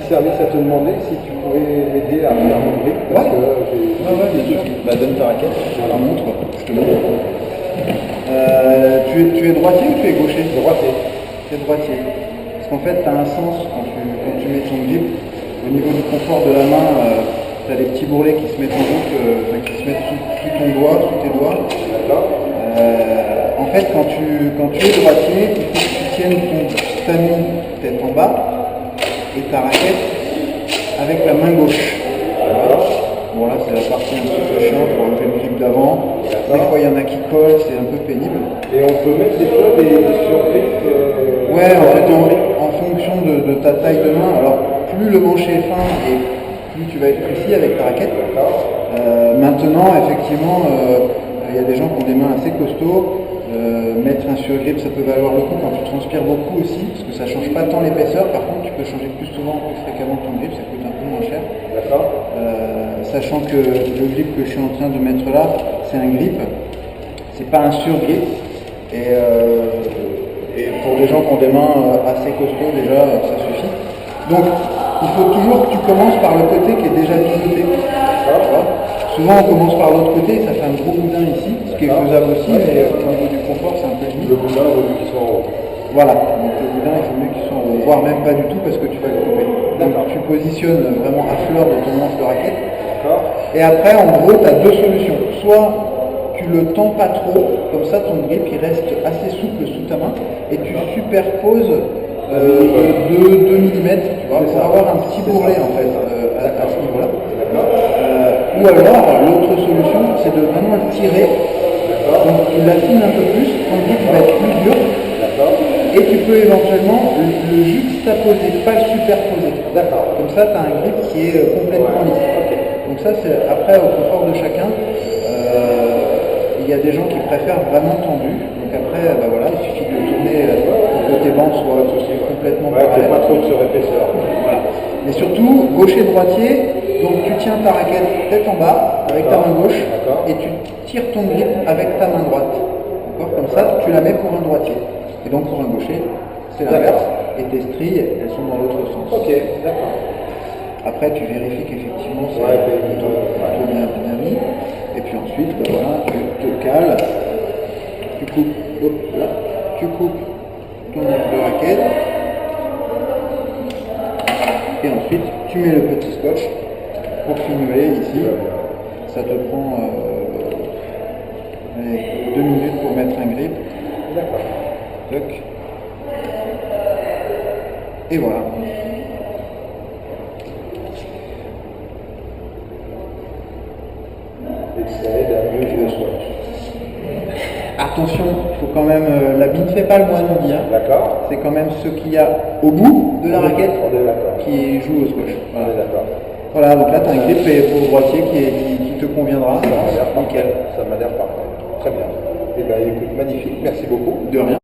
service à te demander si tu pouvais m'aider à faire mon grip parce que bien sûr. Bah, donne ta raquette, voilà. je te montre. Tu es droitier ou tu es gaucher? Droitier. Tu es droitier. Parce qu'en fait, tu as un sens quand tu mets ton grip. Au niveau du confort de la main, tu as des petits bourrelets qui se mettent en route, qui se mettent sous ton doigt, sous tes doigts. D'accord. En fait, quand tu es droitier, il faut que tu tiennes ton tamis tête en bas et ta raquette avec la main gauche. D'accord. Bon là c'est la partie un petit peu chiante pour enlever le grip d'avant. Des fois il y en a qui collent, c'est un peu pénible. Et on peut mettre des fois des surgrips Ouais, en fait en fonction de ta taille de main, alors plus le manché est fin et plus tu vas être précis avec ta raquette. Maintenant effectivement il y a des gens qui ont des mains assez costauds. Mettre un surgrip ça peut valoir le coup quand tu transpires beaucoup aussi, parce que ça change pas tant l'épaisseur, par contre tu peux changer plus souvent, plus fréquemment ton grip, ça coûte un peu moins cher. D'accord. Sachant que le grip que je suis en train de mettre là, c'est un grip, c'est pas un surgrip. Et pour des gens qui ont des mains assez costauds, déjà ça suffit. Donc il faut toujours que tu commences par le côté qui est déjà biseauté. Souvent on commence par l'autre côté, ça fait un gros boudin ici, ce qui est faisable aussi, mais au niveau du confort c'est un peu limite. Le boudin, il vaut mieux qu'il soit en haut. Voilà, donc le boudin il faut mieux qu'il soit en haut, voire même pas du tout parce que tu vas le couper. Donc tu positionnes vraiment à fleur de ton manche de raquette. Et après en gros tu as deux solutions. Soit tu le tends pas trop, comme ça ton grip il reste assez souple sous ta main et tu superposes 2 mm, tu vois, pour avoir un petit bourrelet en fait à ce niveau-là. Ou alors l'autre solution c'est de vraiment le tirer. Donc tu l'affines un peu plus, ton grip va être plus dur. Et tu peux éventuellement le juxtaposer, pas le superposer. D'accord. Comme ça tu as un grip qui est complètement lisse. Donc ça c'est après au confort de chacun. Il y a des gens qui préfèrent vraiment tendu. Donc après voilà, il suffit de tourner pour que tes bandes soient complètement parallèles. Pas trop de surépaisseur. Voilà. Mais surtout, gaucher-droitier, donc tu tiens ta raquette tête en bas avec ta main gauche et tu tires ton grip avec ta main droite. Comme ça, tu la mets pour un droitier. Et donc pour un gaucher, c'est l'inverse. Et tes stries, elles sont dans l'autre sens. Ok, d'accord. Après, tu vérifies qu'effectivement c'est plutôt bien mis. Et puis ensuite, voilà, tu te cales, tu coupes, tu coupes ton air de raquette. Et ensuite, tu mets le petit scotch pour simuler ici. Ça te prend 2 minutes pour mettre un grip. D'accord. Toc. Et voilà. Et ça aide à mieux jouer au scotch. Attention, il faut quand même, la bille ne fait pas le moine, on dit. Hein. D'accord. C'est quand même ce qu'il y a au bout de la raquette On est d'accord. qui joue au squash. On est d'accord. Voilà, donc là tu as un grip pour le droitier qui te conviendra. Ça m'a l'air Nickel. parfait. Ça m'a l'air parfait. Très bien. Eh bien, écoute, magnifique. Merci beaucoup. De rien.